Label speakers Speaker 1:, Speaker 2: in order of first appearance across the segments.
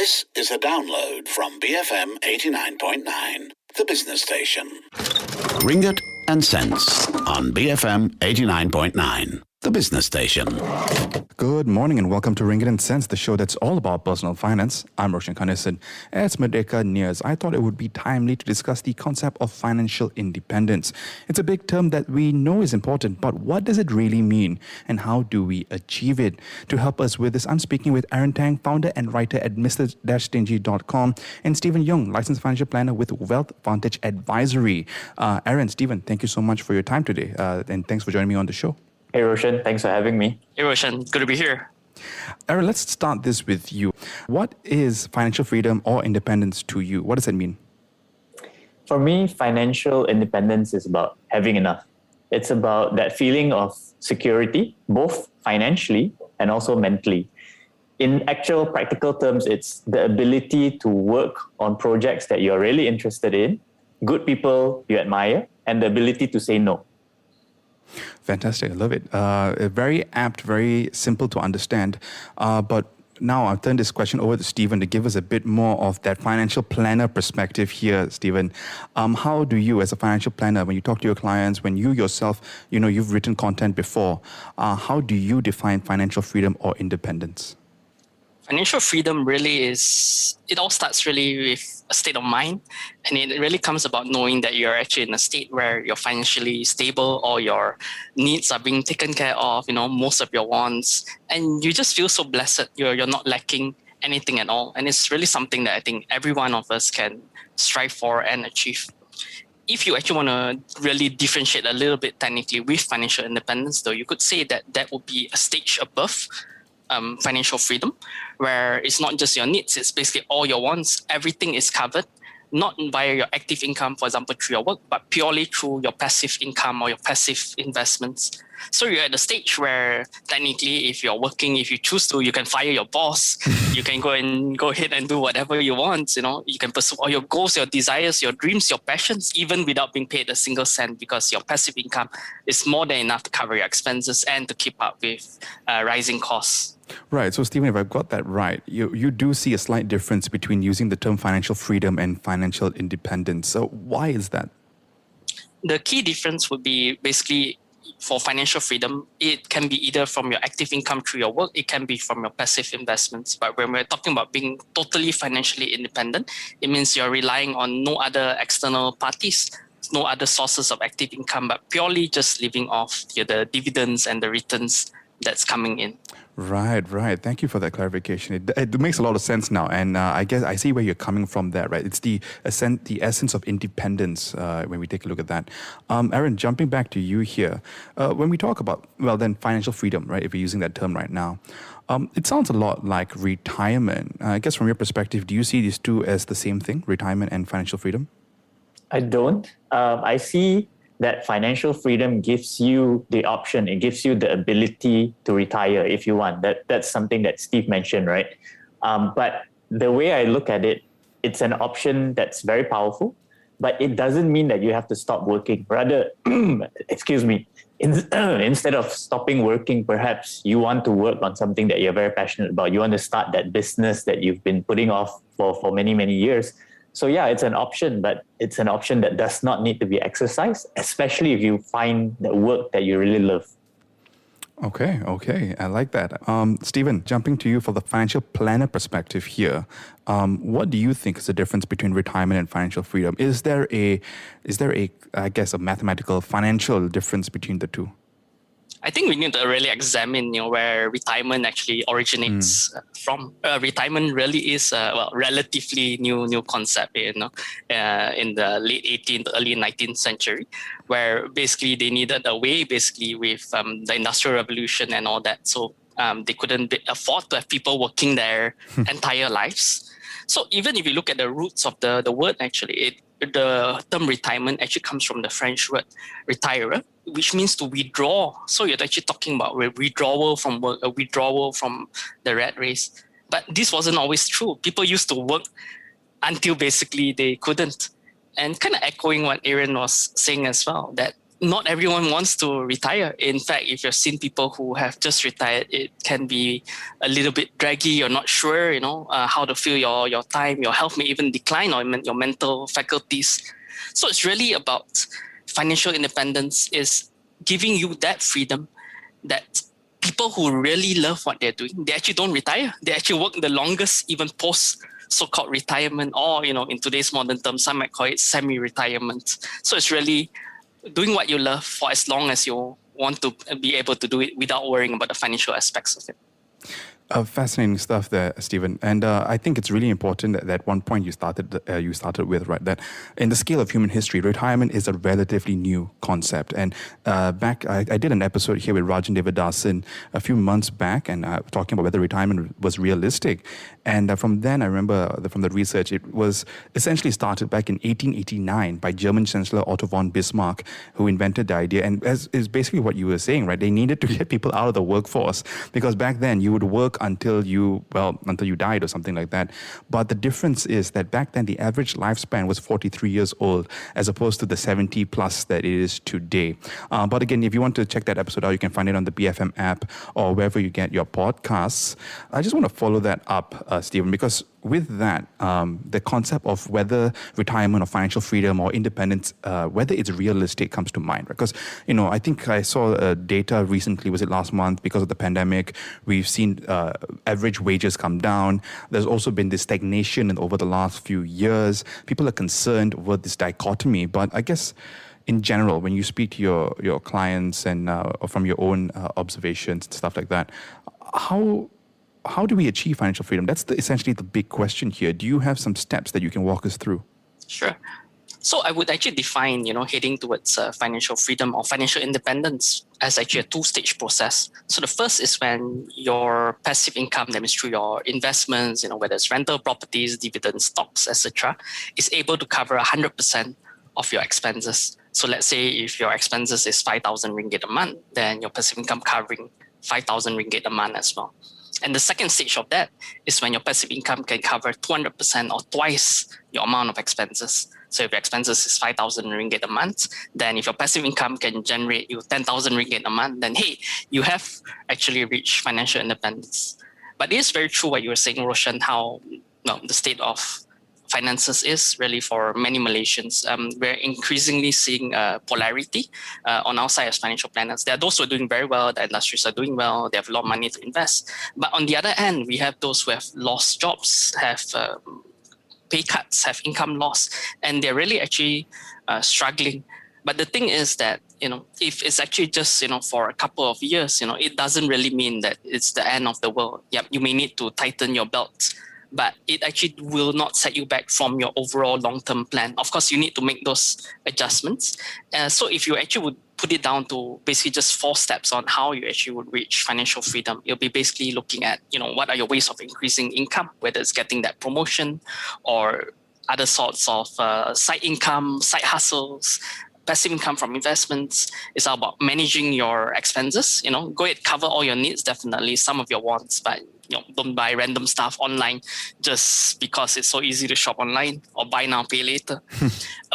Speaker 1: This is a download from BFM 89.9, the business station. Ringgit and Cents on BFM 89.9, the business station.
Speaker 2: Good morning and welcome to Ringgit and Cents, the show that's all about personal finance. I'm Roshan Kanesan. As Merdeka nears, I thought it would be timely to discuss the concept of financial independence. It's a big term that we know is important, but what does it really mean and how do we achieve it? To help us with this, I'm speaking with Aaron Tang, founder and writer at Mr-Stingy.com, and Stephen Young, licensed financial planner with Wealth Vantage Advisory. Aaron, Stephen, thank you so much for your time today, and thanks for joining me on the show.
Speaker 3: Hey Roshan, thanks for having me.
Speaker 4: Hey Roshan, good to be here.
Speaker 2: Aaron, let's start this with you. What is financial freedom or independence to you? What does it mean?
Speaker 3: For me, financial independence is about having enough. It's about that feeling of security, both financially and also mentally. In actual practical terms, it's the ability to work on projects that you're really interested in, good people you admire, and the ability to say no.
Speaker 2: Fantastic. I love it. Very apt, very simple to understand. But now I'll turn this question over to Stephen to give us a bit more of that financial planner perspective here, Stephen. How do you, as a financial planner, when you talk to your clients, when you yourself, you've written content before, how do you define financial freedom or independence?
Speaker 4: Financial freedom really it all starts really with a state of mind. And it really comes about knowing that you're actually in a state where you're financially stable, all your needs are being taken care of, most of your wants. And you just feel so blessed. You're not lacking anything at all. And it's really something that I think every one of us can strive for and achieve. If you actually want to really differentiate a little bit technically with financial independence, though, you could say that would be a stage above financial freedom, where it's not just your needs, it's basically all your wants. Everything is covered, not via your active income, for example, through your work, but purely through your passive income or your passive investments. So you're at the stage where technically, if you're working, if you choose to, you can fire your boss. You can go ahead and do whatever you want. You can pursue all your goals, your desires, your dreams, your passions, even without being paid a single cent, because your passive income is more than enough to cover your expenses and to keep up with rising costs.
Speaker 2: Right. So, Stephen, if I've got that right, you do see a slight difference between using the term financial freedom and financial independence. So why is that?
Speaker 4: The key difference would be basically for financial freedom, it can be either from your active income through your work, it can be from your passive investments. But when we're talking about being totally financially independent, it means you're relying on no other external parties, no other sources of active income, but purely just living off the dividends and the returns that's coming in.
Speaker 2: Right. Thank you for that clarification. It makes a lot of sense now, and I guess I see where you're coming from there, right? It's the essence of independence when we take a look at that. Aaron, jumping back to you here, when we talk about, financial freedom, right, if we're using that term right now, it sounds a lot like retirement. I guess from your perspective, do you see these two as the same thing, retirement and financial freedom?
Speaker 3: I don't. I see that financial freedom gives you the option, it gives you the ability to retire if you want. That's something that Steve mentioned, right? But the way I look at it, it's an option that's very powerful, but it doesn't mean that you have to stop working. Rather, instead of stopping working, perhaps you want to work on something that you're very passionate about. You want to start that business that you've been putting off for many, many years. So yeah, it's an option, but it's an option that does not need to be exercised, especially if you find the work that you really love.
Speaker 2: Okay, I like that. Stephen, jumping to you for the financial planner perspective here, what do you think is the difference between retirement and financial freedom? Is there a mathematical financial difference between the two?
Speaker 4: I think we need to really examine, where retirement actually originates from. Retirement really is a relatively new concept, in the late 18th, early 19th century, where basically they needed a way, with the Industrial Revolution and all that. So they couldn't afford to have people working their entire lives. So even if you look at the roots of the word, actually, the term retirement actually comes from the French word retire, which means to withdraw. So you're actually talking about a withdrawal from work, a withdrawal from the rat race. But this wasn't always true. People used to work until basically they couldn't. And kind of echoing what Aaron was saying as well, that not everyone wants to retire. In fact, if you've seen people who have just retired, it can be a little bit draggy. You're not sure, how to fill your time. Your health may even decline, or your mental faculties. So it's really about financial independence is giving you that freedom that people who really love what they're doing, they actually don't retire. They actually work the longest, even post so-called retirement, or, in today's modern terms, some might call it semi-retirement. So it's really doing what you love for as long as you want to be able to do it without worrying about the financial aspects of it.
Speaker 2: Fascinating stuff there, Stephen. And I think it's really important that one point you started with, right? That in the scale of human history, retirement is a relatively new concept. And I did an episode here with Rajan Devadasan a few months back, and talking about whether retirement was realistic. And from then, I remember from the research, it was essentially started back in 1889 by German Chancellor Otto von Bismarck, who invented the idea. And as is basically what you were saying, right? They needed to get people out of the workforce, because back then you would work until you died or something like that. But the difference is that back then the average lifespan was 43 years old, as opposed to the 70 plus that it is today. But again, if you want to check that episode out, you can find it on the BFM app or wherever you get your podcasts. I just want to follow that up, Stephen, because with that, the concept of whether retirement or financial freedom or independence, whether it's realistic, comes to mind. Because, I think I saw data recently, was it last month, because of the pandemic, we've seen average wages come down. There's also been this stagnation over the last few years. People are concerned with this dichotomy. But I guess in general, when you speak to your clients and from your own observations and stuff like that, how do we achieve financial freedom? That's essentially the big question here. Do you have some steps that you can walk us through?
Speaker 4: Sure. So I would actually define, heading towards financial freedom or financial independence as actually a two-stage process. So the first is when your passive income, that means through your investments, whether it's rental properties, dividends, stocks, etc., is able to cover 100% of your expenses. So let's say if your expenses is 5,000 ringgit a month, then your passive income covering 5,000 ringgit a month as well. And the second stage of that is when your passive income can cover 200% or twice your amount of expenses. So if your expenses is 5,000 ringgit a month, then if your passive income can generate you 10,000 ringgit a month, then hey, you have actually reached financial independence. But it is very true what you were saying, Roshan, how the state of finances is really for many Malaysians. We're increasingly seeing polarity on our side as financial planners. There are those who are doing very well, the industries are doing well, they have a lot of money to invest. But on the other end, we have those who have lost jobs, have pay cuts, have income loss, and they're really actually struggling. But the thing is that, if it's actually just, for a couple of years, it doesn't really mean that it's the end of the world. Yep, you may need to tighten your belts, but it actually will not set you back from your overall long-term plan. Of course, you need to make those adjustments. So if you actually would put it down to basically just 4 steps on how you actually would reach financial freedom, you'll be basically looking at, what are your ways of increasing income, whether it's getting that promotion or other sorts of side income, side hustles, passive income from investments. It's all about managing your expenses. Go ahead, cover all your needs, definitely some of your wants, but don't buy random stuff online just because it's so easy to shop online, or buy now, pay later.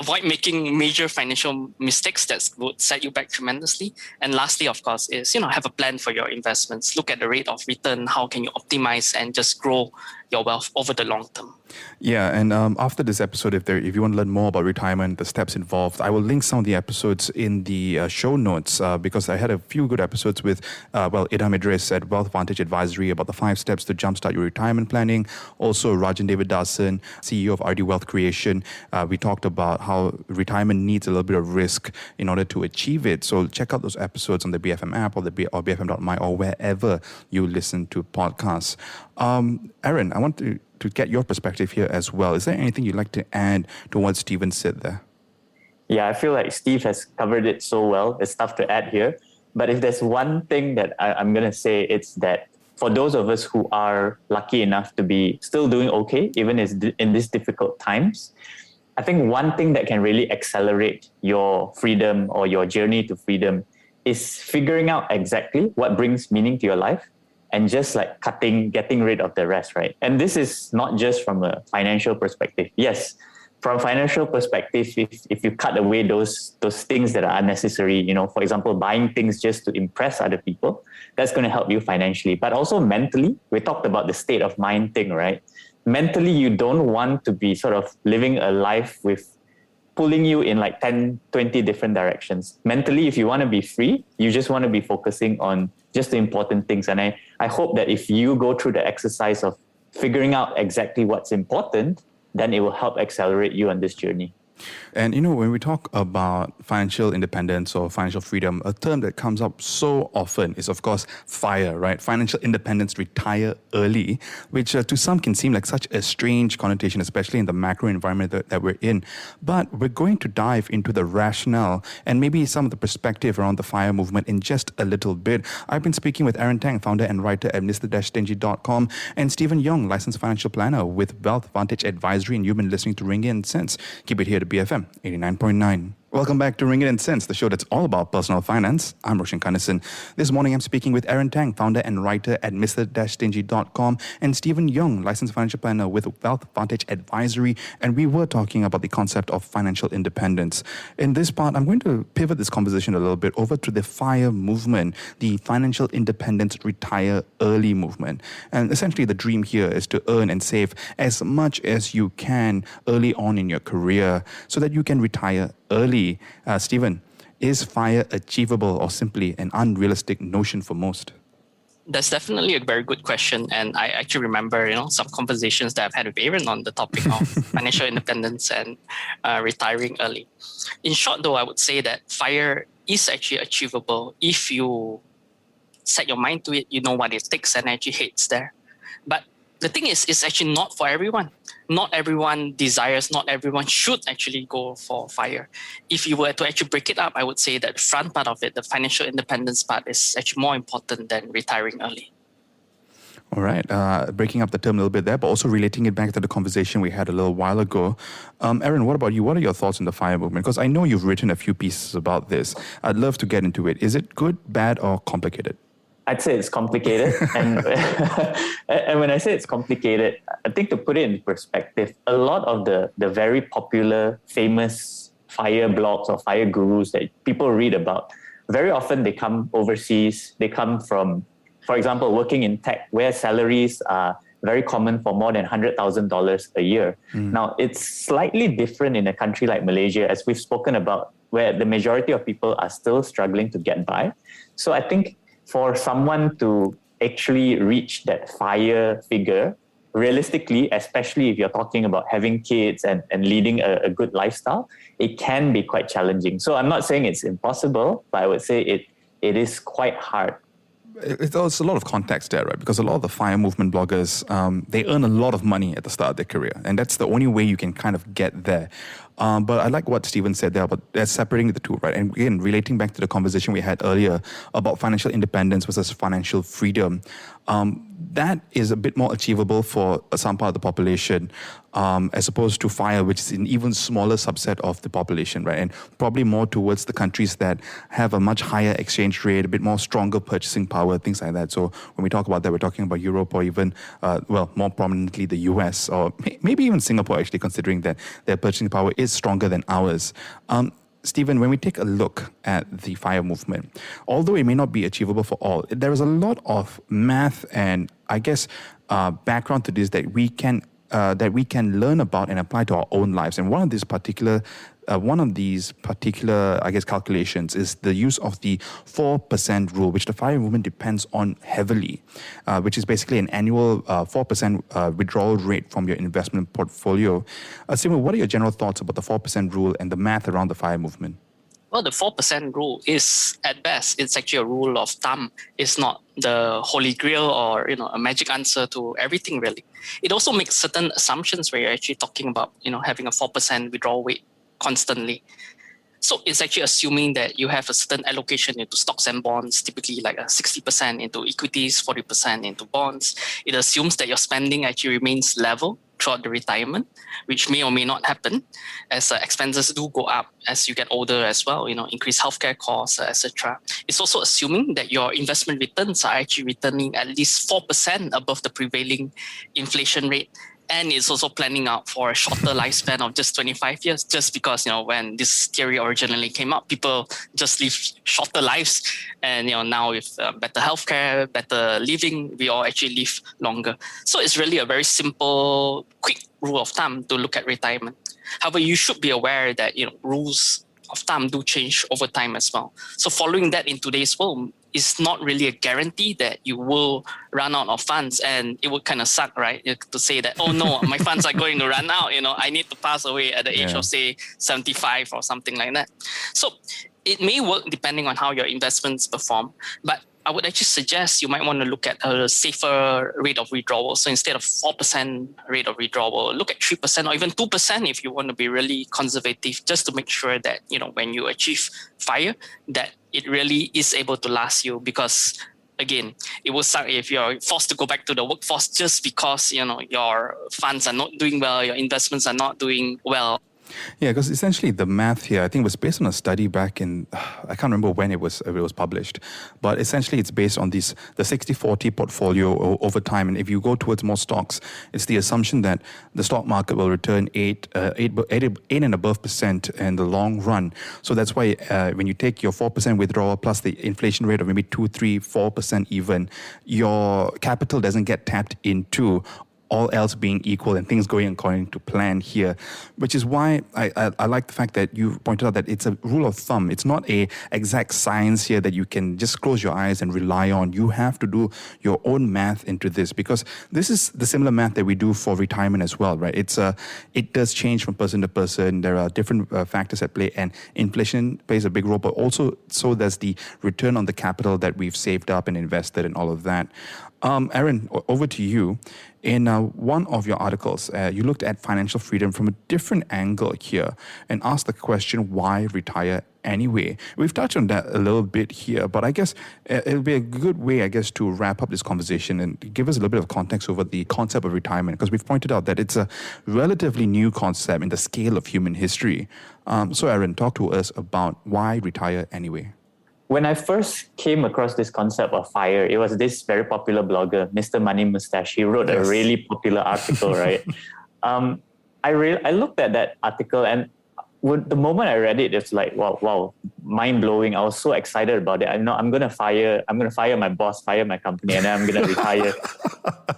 Speaker 4: Avoid making major financial mistakes that would set you back tremendously. And lastly, of course, is, have a plan for your investments. Look at the rate of return. How can you optimize and just grow your wealth over the long term?
Speaker 2: Yeah, and after this episode, if you want to learn more about retirement, the steps involved, I will link some of the episodes in the show notes because I had a few good episodes with, Idham Idris at Wealth Vantage Advisory about the 5 steps to jumpstart your retirement planning. Also, Rajan Devadasan, CEO of RD Wealth Creation. We talked about how retirement needs a little bit of risk in order to achieve it. So check out those episodes on the BFM app or BFM.my or wherever you listen to podcasts. Aaron, I want to get your perspective here as well. Is there anything you'd like to add to what Stephen said there?
Speaker 3: Yeah, I feel like Steve has covered it so well. It's tough to add here. But if there's one thing that I'm going to say, it's that for those of us who are lucky enough to be still doing okay, even in these difficult times, I think one thing that can really accelerate your freedom or your journey to freedom is figuring out exactly what brings meaning to your life and just like getting rid of the rest, right? And this is not just from a financial perspective. Yes, from a financial perspective, if you cut away those things that are unnecessary, for example, buying things just to impress other people, that's going to help you financially. But also mentally, we talked about the state of mind thing, right? Mentally, you don't want to be sort of living a life with pulling you in like 10, 20 different directions. Mentally, if you want to be free, you just want to be focusing on just the important things. And I hope that if you go through the exercise of figuring out exactly what's important, then it will help accelerate you on this journey.
Speaker 2: And, when we talk about financial independence or financial freedom, a term that comes up so often is, of course, FIRE, right? Financial independence, retire early, which to some can seem like such a strange connotation, especially in the macro environment that we're in. But we're going to dive into the rationale and maybe some of the perspective around the FIRE movement in just a little bit. I've been speaking with Aaron Tang, founder and writer at Mr-Stingy.com, and Stephen Young, licensed financial planner with Wealth Vantage Advisory, and you've been listening to Ring It Sense. Keep it here to BFM 89.9. Welcome back to Ring It Sense, the show that's all about personal finance. I'm Roshan Kanesan. This morning I'm speaking with Aaron Tang, founder and writer at Mr-Stingy.com, and Stephen Young, licensed financial planner with Wealth Vantage Advisory, and we were talking about the concept of financial independence. In this part, I'm going to pivot this conversation a little bit over to the FIRE movement, the Financial Independence Retire Early movement. And essentially the dream here is to earn and save as much as you can early on in your career so that you can retire early. Stephen, is FIRE achievable or simply an unrealistic notion for most?
Speaker 4: That's definitely a very good question. And I actually remember, some conversations that I've had with Aaron on the topic of financial independence and retiring early. In short, though, I would say that FIRE is actually achievable if you set your mind to it, you know what it takes, and actually heads there. But the thing is, it's actually not for everyone. Not everyone desires, not everyone should actually go for FIRE. If you were to actually break it up, I would say that the front part of it, the financial independence part, is actually more important than retiring early.
Speaker 2: All right, breaking up the term a little bit there, but also relating it back to the conversation we had a little while ago. Aaron, what about you? What are your thoughts on the FIRE movement? Because I know you've written a few pieces about this. I'd love to get into it. Is it good, bad, or complicated?
Speaker 3: I'd say it's complicated. and when I say it's complicated, I think to put it in perspective, a lot of the very popular, famous FIRE blogs or FIRE gurus that people read about, very often they come overseas. They come from, for example, working in tech, where salaries are very common for more than $100,000 a year. Now, it's slightly different in a country like Malaysia, as we've spoken about, where the majority of people are still struggling to get by. So I think for someone to actually reach that FIRE figure, realistically, especially if you're talking about having kids and leading a good lifestyle, it can be quite challenging. So I'm not saying it's impossible, but I would say it is quite hard.
Speaker 2: There's a lot of context there, right? Because a lot of the FIRE movement bloggers, they earn a lot of money at the start of their career. And that's the only way you can kind of get there. But I like what Stephen said there about separating the two, right? And again, relating back to the conversation we had earlier about financial independence versus financial freedom, that is a bit more achievable for some part of the population, as opposed to FIRE, which is an even smaller subset of the population, right? And probably more towards the countries that have a much higher exchange rate, a bit more stronger purchasing power, things like that. So when we talk about that, we're talking about Europe or even, more prominently the US, or maybe even Singapore, actually, considering that their purchasing power is stronger than ours. Stephen, when we take a look at the FIRE movement, although it may not be achievable for all, there is a lot of math and, I guess, background to this that we can learn about and apply to our own lives. And one of these particular, I guess, calculations is the use of the 4% rule, which the FIRE movement depends on heavily, which is basically an annual 4% withdrawal rate from your investment portfolio. Stephen, what are your general thoughts about the 4% rule and the math around the FIRE movement?
Speaker 4: Well, the 4% rule is, at best, it's actually a rule of thumb. It's not the holy grail or, a magic answer to everything, really. It also makes certain assumptions where you're actually talking about, having a 4% withdrawal rate constantly. So it's actually assuming that you have a certain allocation into stocks and bonds, typically like a 60% into equities, 40% into bonds. It assumes that your spending actually remains level throughout the retirement, which may or may not happen as expenses do go up as you get older as well, increased healthcare costs, etc. It's also assuming that your investment returns are actually returning at least 4% above the prevailing inflation rate. And it's also planning out for a shorter lifespan of just 25 years, just because, when this theory originally came up, people just live shorter lives. And, now with better healthcare, better living, we all actually live longer. So it's really a very simple, quick rule of thumb to look at retirement. However, you should be aware that, rules of thumb do change over time as well. So following that in today's world is not really a guarantee that you will run out of funds, and it would kind of suck, right? To say that, oh no, my funds are going to run out, I need to pass away at the age of say 75 or something like that. So it may work depending on how your investments perform, but I would actually suggest you might want to look at a safer rate of withdrawal. So instead of 4% rate of withdrawal, look at 3% or even 2% if you want to be really conservative, just to make sure that, when you achieve FIRE, that it really is able to last you. Because again, it will suck if you're forced to go back to the workforce just because, your funds are not doing well, your investments are not doing well.
Speaker 2: Yeah, because essentially the math here, I think, was based on a study back in, I can't remember when it was published, but essentially it's based on the 60-40 portfolio over time. And if you go towards more stocks, it's the assumption that the stock market will return 8 and above % in the long run. So that's why when you take your 4% withdrawal plus the inflation rate of maybe 2, 3, 4% even, your capital doesn't get tapped into, all else being equal and things going according to plan here, which is why I like the fact that you pointed out that it's a rule of thumb. It's not a exact science here that you can just close your eyes and rely on. You have to do your own math into this, because this is the similar math that we do for retirement as well, right? It does change from person to person. There are different factors at play, and inflation plays a big role, but also so does the return on the capital that we've saved up and invested and all of that. Aaron, over to you. In one of your articles, you looked at financial freedom from a different angle here and asked the question, why retire anyway? We've touched on that a little bit here, but I guess it'll be a good way, to wrap up this conversation and give us a little bit of context over the concept of retirement, because we've pointed out that it's a relatively new concept in the scale of human history. So Aaron, talk to us about why retire anyway.
Speaker 3: When I first came across this concept of FIRE, it was this very popular blogger, Mr. Money Mustache. He wrote a really popular article, right? I looked at that article, and the moment I read it, it's like, wow, mind blowing. I was so excited about it. I'm gonna fire my boss, fire my company, and then I'm gonna retire,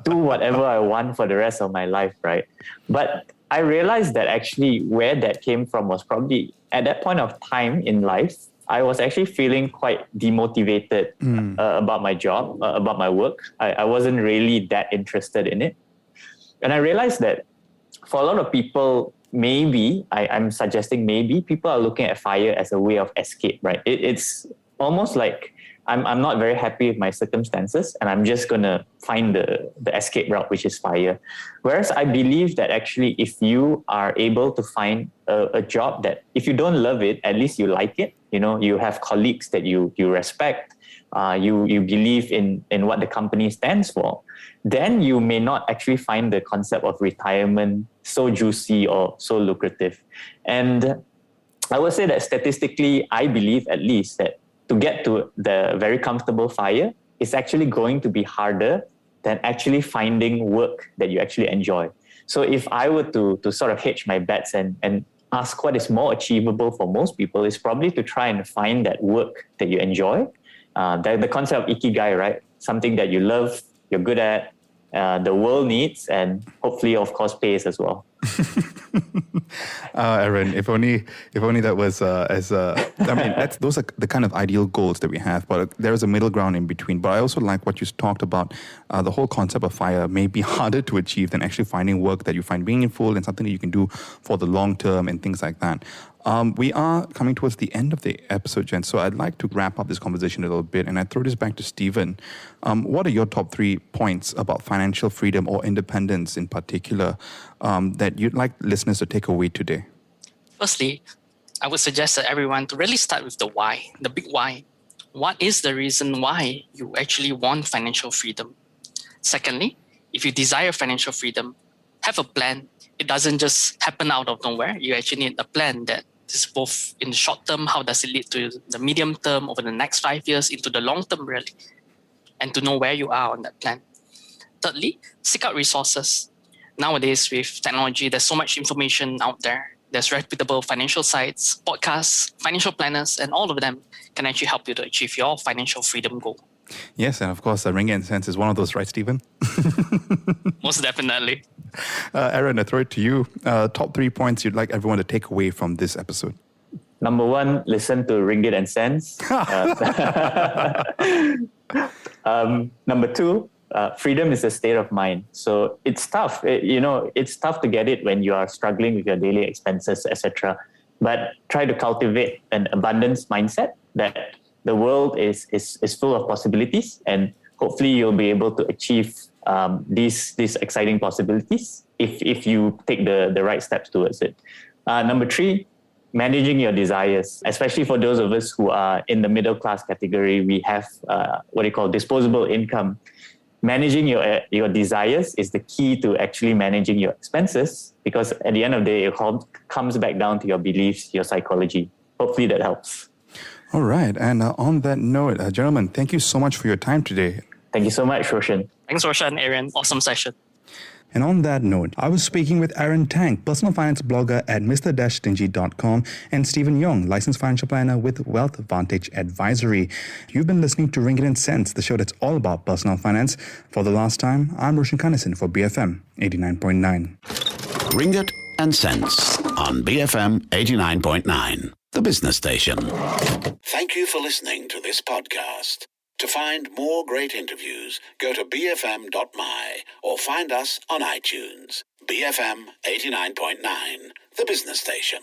Speaker 3: do whatever I want for the rest of my life, right? But I realized that actually where that came from was probably at that point of time in life, I was actually feeling quite demotivated about my job, about my work. I wasn't really that interested in it. And I realized that for a lot of people, I'm suggesting people are looking at FIRE as a way of escape, right? It's almost like I'm not very happy with my circumstances, and I'm just going to find the escape route, which is FIRE. Whereas I believe that actually if you are able to find a job that, if you don't love it, at least you like it, you have colleagues that you respect, you believe in what the company stands for, then you may not actually find the concept of retirement so juicy or so lucrative. And I would say that statistically, I believe at least that to get to the very comfortable FIRE is actually going to be harder than actually finding work that you actually enjoy. So if I were to sort of hedge my bets and ask what is more achievable for most people, is probably to try and find that work that you enjoy. The concept of ikigai, right? Something that you love, you're good at, the world needs, and hopefully, of course, pays as well.
Speaker 2: Aaron, if only that was those are the kind of ideal goals that we have, but there is a middle ground in between. But I also like what you talked about. The whole concept of FIRE may be harder to achieve than actually finding work that you find meaningful and something that you can do for the long term and things like that. We are coming towards the end of the episode, Jen, so I'd like to wrap up this conversation a little bit, and I throw this back to Stephen. What are your top 3 points about financial freedom or independence in particular that you'd like listeners to take away today?
Speaker 4: Firstly, I would suggest that everyone to really start with the why, the big why. What is the reason why you actually want financial freedom? Secondly, if you desire financial freedom, have a plan. It doesn't just happen out of nowhere. You actually need a plan that is both in the short term, how does it lead to the medium term, over the next 5 years, into the long term really, and to know where you are on that plan. Thirdly, seek out resources. nowadays with technology, there's so much information out there. There's reputable financial sites, podcasts, financial planners, and all of them can actually help you to achieve your financial freedom goal.
Speaker 2: Yes, and of course, Ringgit and Cents is one of those, right, Stephen?
Speaker 4: Most definitely.
Speaker 2: Aaron, I throw it to you. Top 3 points you'd like everyone to take away from this episode.
Speaker 3: Number one, listen to Ringgit and Cents. Number two, freedom is a state of mind. So it's tough. It's tough to get it when you are struggling with your daily expenses, etc. But try to cultivate an abundance mindset that the world is full of possibilities, and hopefully you'll be able to achieve these exciting possibilities if you take the right steps towards it. Number three, managing your desires, especially for those of us who are in the middle class category. We have what they call disposable income. Managing your desires is the key to actually managing your expenses, because at the end of the day, it comes back down to your beliefs, your psychology. Hopefully that helps.
Speaker 2: All right. And on that note, gentlemen, thank you so much for your time today.
Speaker 3: Thank you so much, Roshan.
Speaker 4: Thanks, Roshan, Aaron. Awesome session.
Speaker 2: And on that note, I was speaking with Aaron Tang, personal finance blogger at Mr-Stingy.com, and Stephen Yong, licensed financial planner with Wealth Vantage Advisory. You've been listening to Ringgit and Cents, the show that's all about personal finance. For the last time, I'm Roshan Khanison for BFM 89.9.
Speaker 1: Ringgit and Cents on BFM 89.9, the business station. Thank you for listening to this podcast. To find more great interviews, go to bfm.my or find us on iTunes. BFM 89.9, the business station.